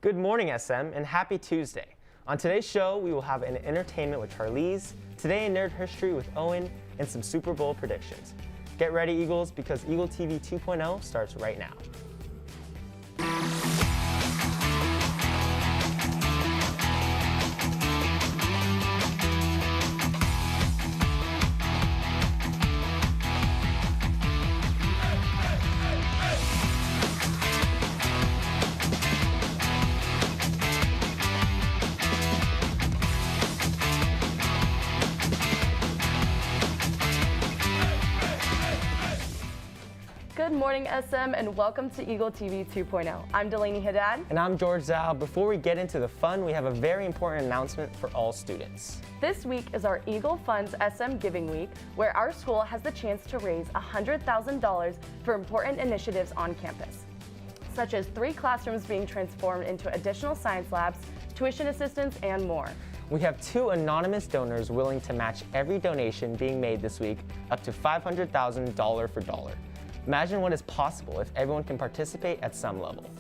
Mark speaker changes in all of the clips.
Speaker 1: Good morning, SM, and happy Tuesday. On today's show, we will have an entertainment with Charlize, Today in Nerd History with Owen, and some Super Bowl predictions. Get ready, Eagles, because Eagle TV 2.0 starts right now.
Speaker 2: Good morning, SM, and welcome to Eagle TV 2.0. I'm Delaney Haddad.
Speaker 1: And I'm George Zhao. Before we get into the fun, we have a very important announcement for all students.
Speaker 2: This week is our Eagle Funds SM Giving Week, where our school has the chance to raise $100,000 for important initiatives on campus, such as 3 classrooms being transformed into additional science labs, tuition assistance, and more.
Speaker 1: We have 2 anonymous donors willing to match every donation being made this week, up to $500,000 for dollar. Imagine what is possible if everyone can participate at some level.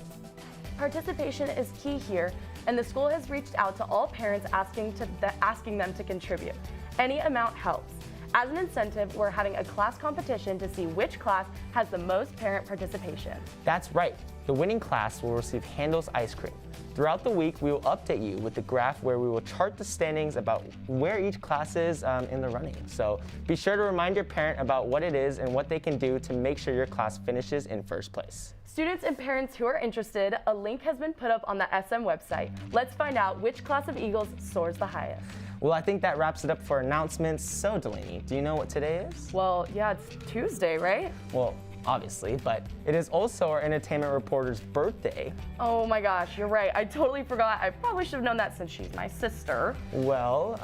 Speaker 2: Participation is key here, and the school has reached out to all parents asking them to contribute. Any amount helps. As an incentive, we're having a class competition to see which class has the most parent participation.
Speaker 1: That's right. The winning class will receive Handel's ice cream. Throughout the week, we will update you with the graph where we will chart the standings about where each class is in the running. So be sure to remind your parent about what it is and what they can do to make sure your class finishes in first place.
Speaker 2: Students and parents who are interested, a link has been put up on the SM website. Let's find out which class of Eagles soars the highest.
Speaker 1: Well, I think that wraps it up for announcements. So, Delaney, do you know what today is?
Speaker 2: Well, yeah, it's Tuesday, right?
Speaker 1: Well, obviously, but it is also our entertainment reporter's birthday.
Speaker 2: Oh my gosh, you're right. I totally forgot. I probably should have known that since she's my sister.
Speaker 1: Well,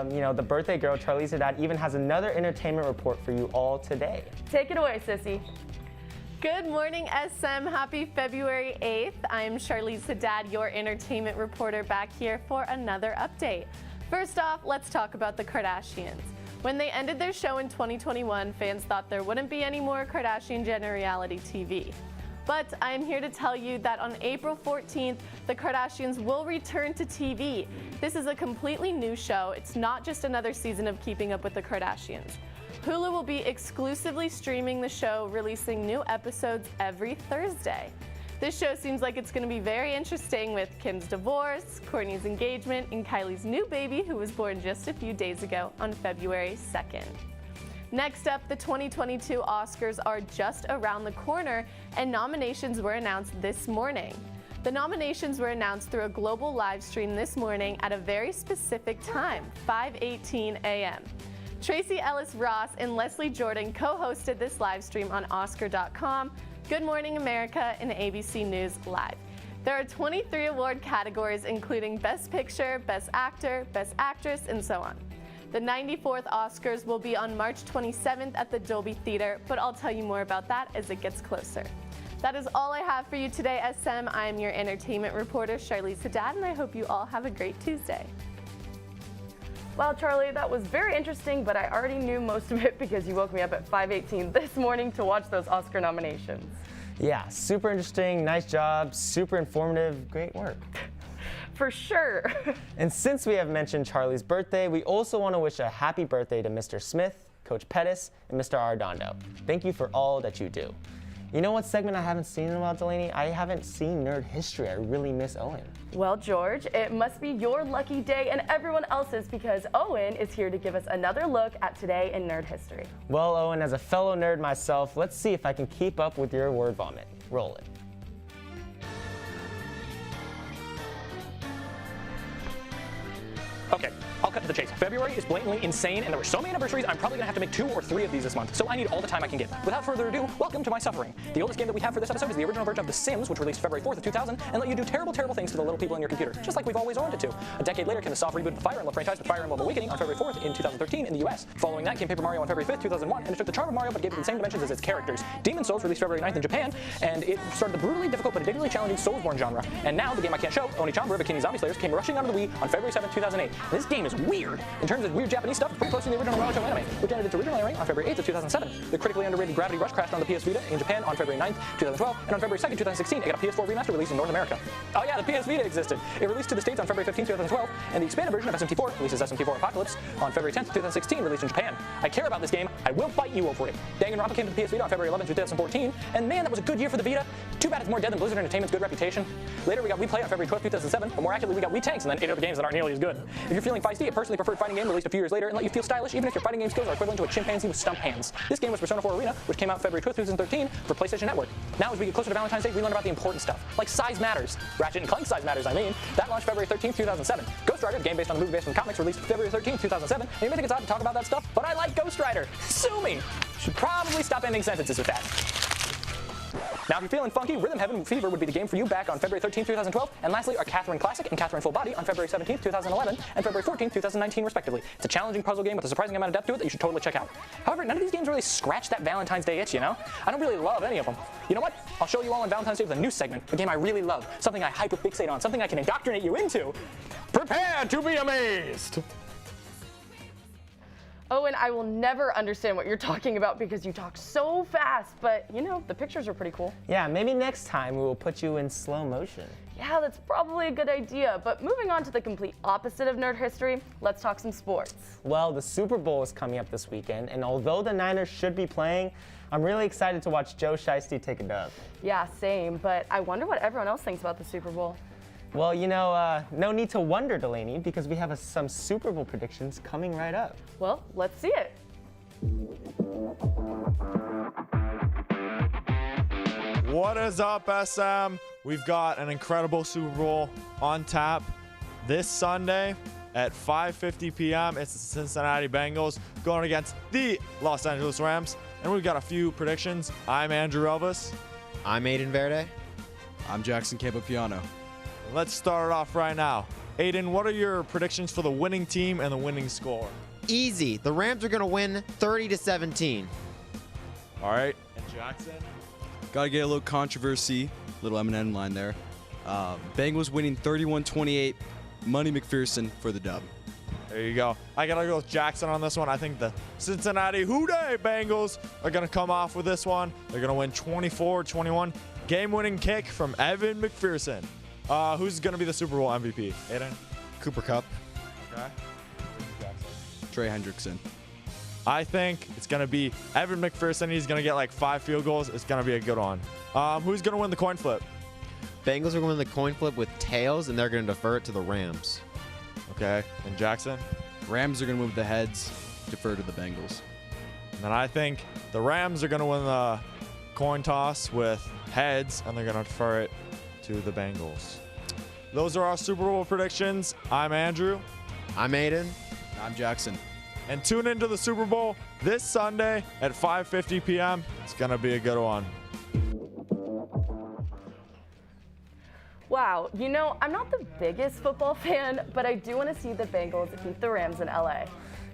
Speaker 1: the birthday girl, Charlize Haddad, even has another entertainment report for you all today.
Speaker 2: Take it away, sissy.
Speaker 3: Good morning, SM. Happy February 8th. I'm Charlize Haddad, your entertainment reporter, back here for another update. First off, let's talk about the Kardashians. When they ended their show in 2021, fans thought there wouldn't be any more Kardashian-Jenner reality TV. But I'm here to tell you that on April 14th, the Kardashians will return to TV. This is a completely new show. It's not just another season of Keeping Up with the Kardashians. Hulu will be exclusively streaming the show, releasing new episodes every Thursday. This show seems like it's going to be very interesting with Kim's divorce, Kourtney's engagement, and Kylie's new baby, who was born just a few days ago on February 2nd. Next up, the 2022 Oscars are just around the corner, and nominations were announced this morning. The nominations were announced through a global live stream this morning at a very specific time, 5:18 a.m. Tracee Ellis Ross and Leslie Jordan co-hosted this live stream on Oscar.com, Good Morning America, and ABC News Live. There are 23 award categories, including Best Picture, Best Actor, Best Actress, and so on. The 94th Oscars will be on March 27th at the Dolby Theater, but I'll tell you more about that as it gets closer. That is all I have for you today, SM. I am your entertainment reporter, Charlize Haddad, and I hope you all have a great Tuesday.
Speaker 2: Well, Charlie, that was very interesting, but I already knew most of it because you woke me up at 5:18 this morning to watch those Oscar nominations.
Speaker 1: Yeah, super interesting, nice job, super informative, great work.
Speaker 2: For sure.
Speaker 1: And since we have mentioned Charlie's birthday, we also want to wish a happy birthday to Mr. Smith, Coach Pettis, and Mr. Arredondo. Thank you for all that you do. You know what segment I haven't seen in a while, Delaney? I haven't seen Nerd History. I really miss Owen.
Speaker 2: Well, George, it must be your lucky day and everyone else's because Owen is here to give us another look at Today in Nerd History.
Speaker 1: Well, Owen, as a fellow nerd myself, let's see if I can keep up with your word vomit. Roll it.
Speaker 4: Okay, I'll cut to the chase. February is blatantly insane, and there were so many anniversaries, I'm probably going to have to make 2 or 3 of these this month, so I need all the time I can get. Without further ado, welcome to my suffering. The oldest game that we have for this episode is the original version of The Sims, which released February 4th of 2000, and let you do terrible, terrible things to the little people in your computer, just like we've always wanted to. A decade later came the soft reboot of the Fire Emblem franchise with Fire Emblem Awakening on February 4th in 2013 in the US. Following that came Paper Mario on February 5th, 2001, and it took the charm of Mario but gave it the same dimensions as its characters. Demon's Souls released February 9th in Japan, and it started the brutally difficult but addictively challenging Soulsborne genre. And now, the game I can't show, Onii Chanbara Bikini Zombie Slayers, came rushing onto the Wii on February 7th, 2008. This game is was weird. In terms of weird Japanese stuff, it's pretty close to the original Naruto anime, which ended its original airing on February 8th of 2007. The critically underrated Gravity Rush crashed on the PS Vita in Japan on February 9th, 2012, and on February 2nd, 2016, it got a PS4 remaster released in North America. Oh yeah, the PS Vita existed. It released to the States on February 15th, 2012, and the expanded version of SMT4, releases SMT4 Apocalypse, on February 10th, 2016, released in Japan. I care about this game. I will fight you over it. Danganronpa came to the PS Vita on February 11th, 2014, and man, that was a good year for the Vita. Too bad it's more dead than Blizzard Entertainment's good reputation. Later, we got Wii Play on February 12th, 2007, but more accurately, we got Wii Tanks, and then 8 other games that aren't nearly as good. If you're feeling feisty, a personally preferred fighting game released a few years later and let you feel stylish, even if your fighting game skills are equivalent to a chimpanzee with stump hands. This game was Persona 4 Arena, which came out February 12th, 2013 for PlayStation Network. Now, as we get closer to Valentine's Day, we learn about the important stuff, like size matters. Ratchet & Clank Size Matters, I mean. That launched February 13th, 2007. Ghost Rider, the game based on the movie based on the comics, released February 13th, 2007. And you may think it's odd to talk about that stuff, but I like Ghost Rider. Sue me. Should probably stop ending sentences with that. Now, if you're feeling funky, Rhythm Heaven Fever would be the game for you back on February 13th, 2012. And lastly are Catherine Classic and Catherine Full Body on February 17th, 2011 and February 14th, 2019, respectively. It's a challenging puzzle game with a surprising amount of depth to it that you should totally check out. However, none of these games really scratch that Valentine's Day itch, you know? I don't really love any of them. You know what? I'll show you all on Valentine's Day with a new segment, a game I really love, something I hyperfixate on, something I can indoctrinate you into. Prepare to be amazed!
Speaker 2: Owen, I will never understand what you're talking about because you talk so fast, but you know, the pictures are pretty cool.
Speaker 1: Yeah, maybe next time we will put you in slow motion.
Speaker 2: Yeah, that's probably a good idea, but moving on to the complete opposite of nerd history, let's talk some sports.
Speaker 1: Well, the Super Bowl is coming up this weekend, and although the Niners should be playing, I'm really excited to watch Joe Shiesty take a dub.
Speaker 2: Yeah, same, but I wonder what everyone else thinks about the Super Bowl.
Speaker 1: Well, you know, no need to wonder, Delaney, because we have some Super Bowl predictions coming right up.
Speaker 2: Well, let's see it.
Speaker 5: What is up, SM? We've got an incredible Super Bowl on tap this Sunday at 5:50 p.m. It's the Cincinnati Bengals going against the Los Angeles Rams. And we've got a few predictions. I'm Andrew Elvis.
Speaker 6: I'm Aiden Verde.
Speaker 7: I'm Jackson Capopiano.
Speaker 5: Let's start it off right now. Aiden, what are your predictions for the winning team and the winning score?
Speaker 6: Easy. The Rams are going to win 30-17.
Speaker 5: All right. And Jackson?
Speaker 7: Gotta get a little controversy, little M&M line there. Bengals winning 31-28. Money McPherson for the dub.
Speaker 5: There you go. I gotta go with Jackson on this one. I think the Cincinnati Hooday Bengals are gonna come off with this one. They're gonna win 24-21. Game-winning kick from Evan McPherson. Who's gonna be the Super Bowl MVP? Aiden?
Speaker 7: Cooper Kupp.
Speaker 5: Okay.
Speaker 7: Trey Hendrickson.
Speaker 5: I think it's gonna be Evan McPherson. He's gonna get like 5 field goals. It's gonna be a good one. Who's gonna win the coin flip?
Speaker 6: Bengals are going to win the coin flip with tails, and they're going to defer it to the Rams.
Speaker 5: Okay. And Jackson?
Speaker 7: Rams are gonna move the heads, defer to the Bengals.
Speaker 5: And then I think the Rams are gonna win the coin toss with heads, and they're gonna defer it to the Bengals. Those are our Super Bowl predictions. I'm Andrew.
Speaker 6: I'm Aiden.
Speaker 7: I'm Jackson.
Speaker 5: And tune into the Super Bowl this Sunday at 5:50 p.m. It's going to be a good one.
Speaker 2: Wow, you know, I'm not the biggest football fan, but I do want to see the Bengals beat the Rams in LA.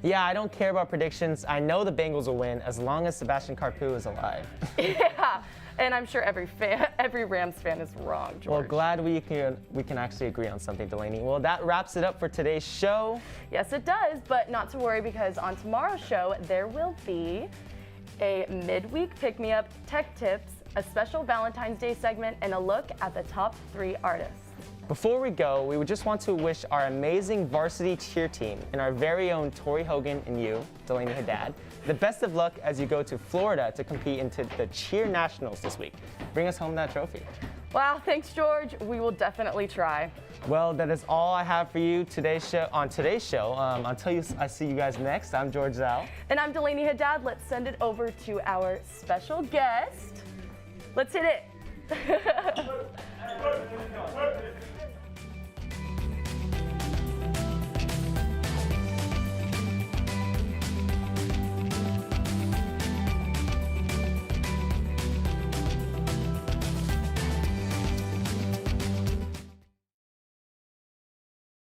Speaker 1: Yeah, I don't care about predictions. I know the Bengals will win as long as Sebastian Carpu is alive.
Speaker 2: Yeah, and I'm sure every Rams fan is wrong, George.
Speaker 1: Well, glad we can actually agree on something, Delaney. Well, that wraps it up for today's show.
Speaker 2: Yes, it does, but not to worry because on tomorrow's show, there will be a midweek pick-me-up, tech tips, a special Valentine's Day segment, and a look at the top 3 artists.
Speaker 1: Before we go, we would just want to wish our amazing varsity cheer team and our very own Tori Hogan and you, Delaney Haddad, the best of luck as you go to Florida to compete into the Cheer Nationals this week. Bring us home that trophy.
Speaker 2: Wow, thanks, George. We will definitely try.
Speaker 1: Well, that is all I have for you on today's show. Until I see you guys next, I'm George Zhao.
Speaker 2: And I'm Delaney Haddad. Let's send it over to our special guest. Let's hit it.